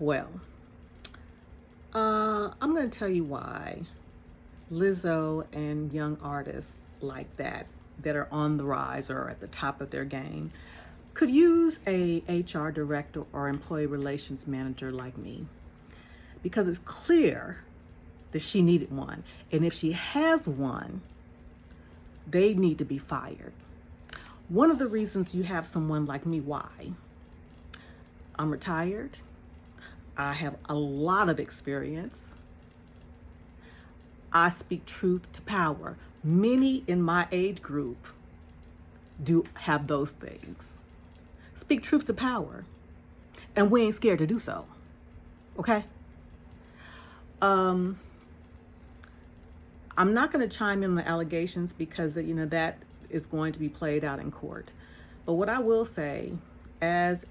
Well, I'm going to tell you why Lizzo and young artists like that are on the rise or at the top of their game, could use a HR director or employee relations manager like me. Because it's clear that she needed one. And if she has one, they need to be fired. One of the reasons you have someone like me, why? I'm retired. I have a lot of experience. I speak truth to power. Many in my age group do have those things. Speak truth to power. And we ain't scared to do so. Okay? I'm not going to chime in on the allegations because, that is going to be played out in court. But what I will say, as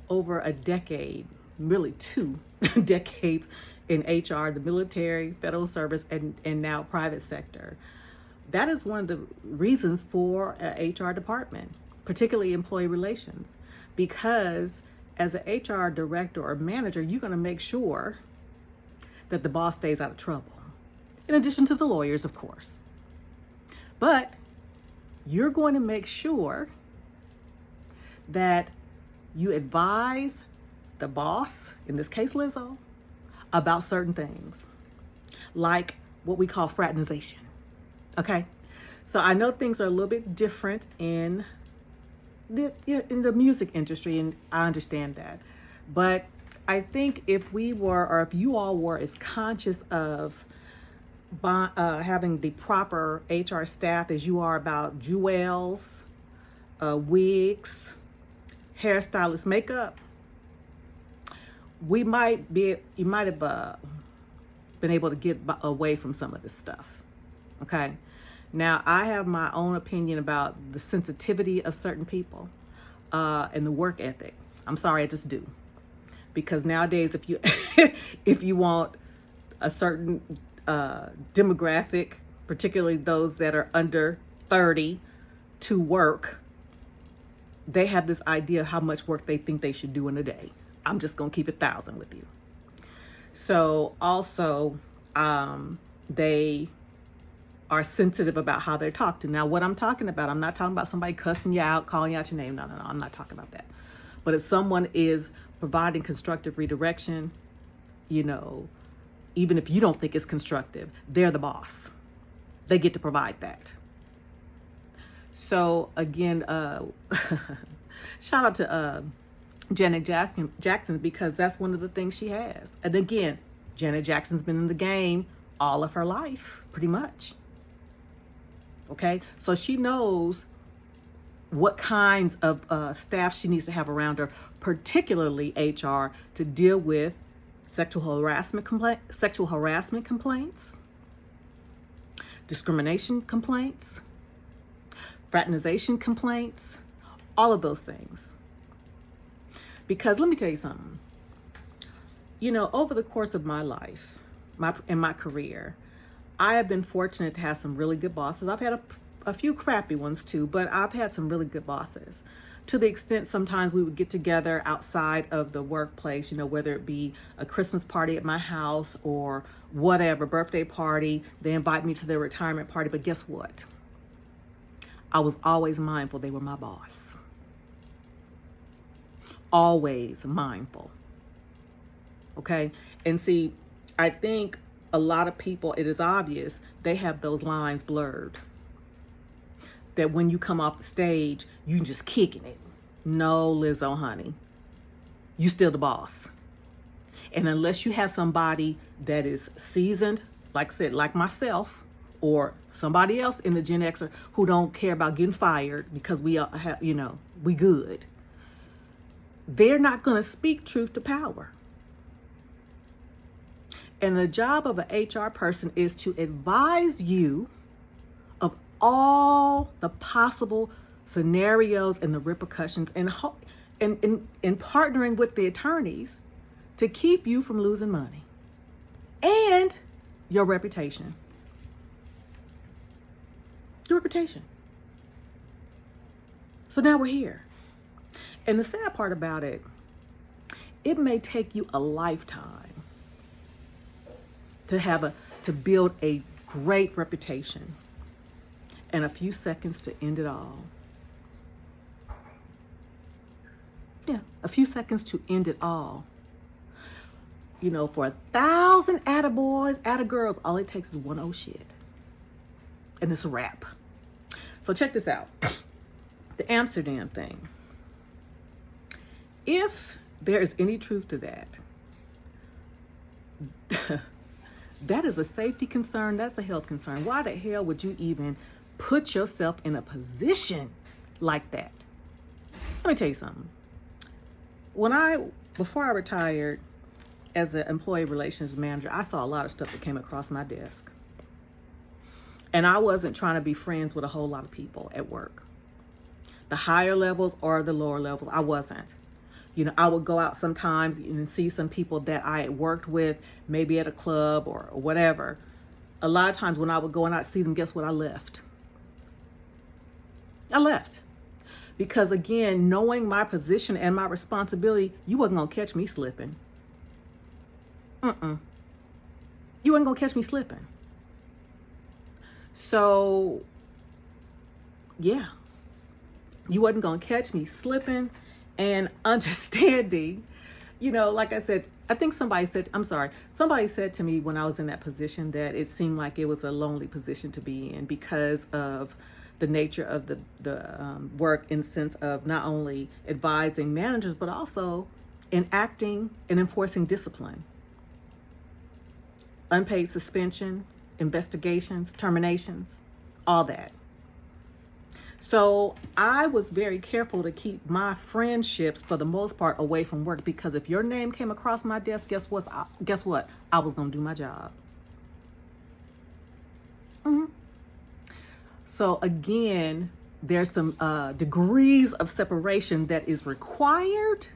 over a decade, really 2 decades in HR, the military, federal service, and now private sector, that is one of the reasons for an HR department, particularly employee relations, because as an HR director or manager, you're going to make sure that the boss stays out of trouble, in addition to the lawyers, of course. But you're going to make sure that you advise the boss, in this case Lizzo, about certain things, like what we call fraternization. Okay? So I know things are a little bit different in the music industry, and I understand that. But I think if you all were as conscious of having the proper HR staff as you are about jewels, wigs, hairstylists, makeup, you might have been able to get away from some of this stuff. Okay. Now, I have my own opinion about the sensitivity of certain people and the work ethic. I'm sorry, I just do. Because nowadays, if you if you want a certain demographic, particularly those that are under 30, to work, they have this idea of how much work they think they should do in a day. I'm just going to keep it 1,000 with you. So also, they are sensitive about how they're talked to. Now, what I'm talking about, I'm not talking about somebody cussing you out, calling you out your name. No, I'm not talking about that. But if someone is providing constructive redirection, even if you don't think it's constructive, they're the boss. They get to provide that. So again, shout out to Janet Jackson, because that's one of the things she has. And again, Janet Jackson's been in the game all of her life, pretty much. Okay, so she knows what kinds of staff she needs to have around her, particularly HR, to deal with sexual harassment complaints, discrimination complaints, fraternization complaints, all of those things. Because let me tell you something. Over the course of my life, my career, I have been fortunate to have some really good bosses. I've had a few crappy ones too, but I've had some really good bosses. To the extent sometimes we would get together outside of the workplace, whether it be a Christmas party at my house or whatever, birthday party. They invite me to their retirement party. But guess what? I was always mindful they were my boss. Always mindful. Okay? And see, I think a lot of people, it is obvious, they have those lines blurred. That when you come off the stage, you just kicking it. No, Lizzo, honey. You still the boss. And unless you have somebody that is seasoned, like I said, like myself, or somebody else in the Gen Xer who don't care about getting fired because we have, we good, they're not going to speak truth to power. And the job of an HR person is to advise you of all the possible scenarios and the repercussions, and partnering with the attorneys to keep you from losing money and your reputation. Your reputation. So now we're here. And the sad part about it, it may take you a lifetime to build a great reputation and a few seconds to end it all. Yeah, a few seconds to end it all. You know, for 1,000 attaboys, attagirls, all it takes is one oh shit. And it's a wrap. So check this out. The Amsterdam thing. If there is any truth to that, that is a safety concern. That's a health concern. Why the hell would you even put yourself in a position like that? Let me tell you something. Before I retired as an employee relations manager, I saw a lot of stuff that came across my desk. And I wasn't trying to be friends with a whole lot of people at work. The higher levels or the lower levels, I wasn't. You know, I would go out sometimes and see some people that I had worked with, maybe at a club or whatever. A lot of times when I would go and I'd see them, guess what? I left. Because again, knowing my position and my responsibility, you wasn't going to catch me slipping. You wasn't going to catch me slipping. So, yeah. You wasn't going to catch me slipping. And understanding, you know, like I said, I think somebody said to me when I was in that position that it seemed like it was a lonely position to be in because of the nature of the work, in the sense of not only advising managers, but also enacting and enforcing discipline. Unpaid suspension, investigations, terminations, all that. So I was very careful to keep my friendships, for the most part, away from work, because if your name came across my desk, guess what? I was going to do my job. So again, there's some degrees of separation that is required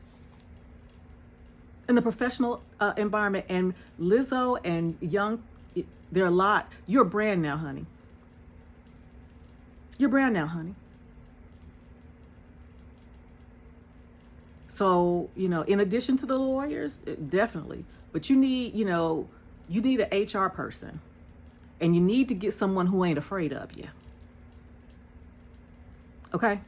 in the professional environment. And Lizzo and Young, they're a lot. You're a brand now, honey. Your brand now, honey. So, you know, in addition to the lawyers, definitely, but you need an HR person, and you need to get someone who ain't afraid of you. Okay?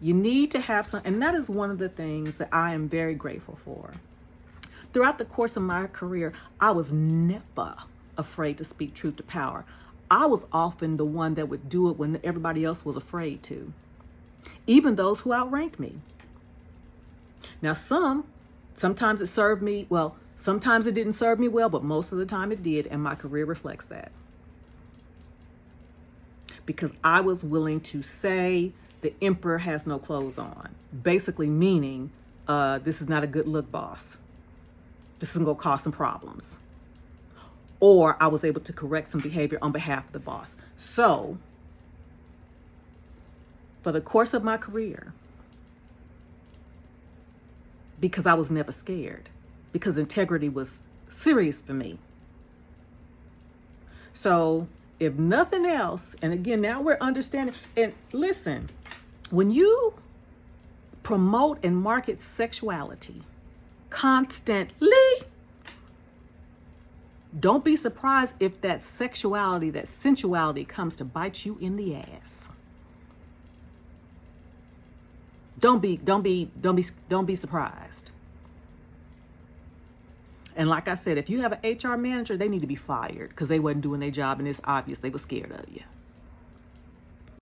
You need to have some, and that is one of the things that I am very grateful for. Throughout the course of my career, I was never afraid to speak truth to power. I was often the one that would do it when everybody else was afraid to, even those who outranked me. Now, sometimes it served me well, sometimes it didn't serve me well, but most of the time it did, and my career reflects that. Because I was willing to say the emperor has no clothes on, basically meaning this is not a good look, boss. This is going to cause some problems. Or I was able to correct some behavior on behalf of the boss. So, for the course of my career, because I was never scared, because integrity was serious for me. So, if nothing else, and again, now we're understanding, and listen, when you promote and market sexuality constantly, don't be surprised if that sexuality, that sensuality comes to bite you in the ass. Don't be surprised. And like I said, if you have an HR manager, they need to be fired because they wasn't doing their job, and it's obvious they were scared of you.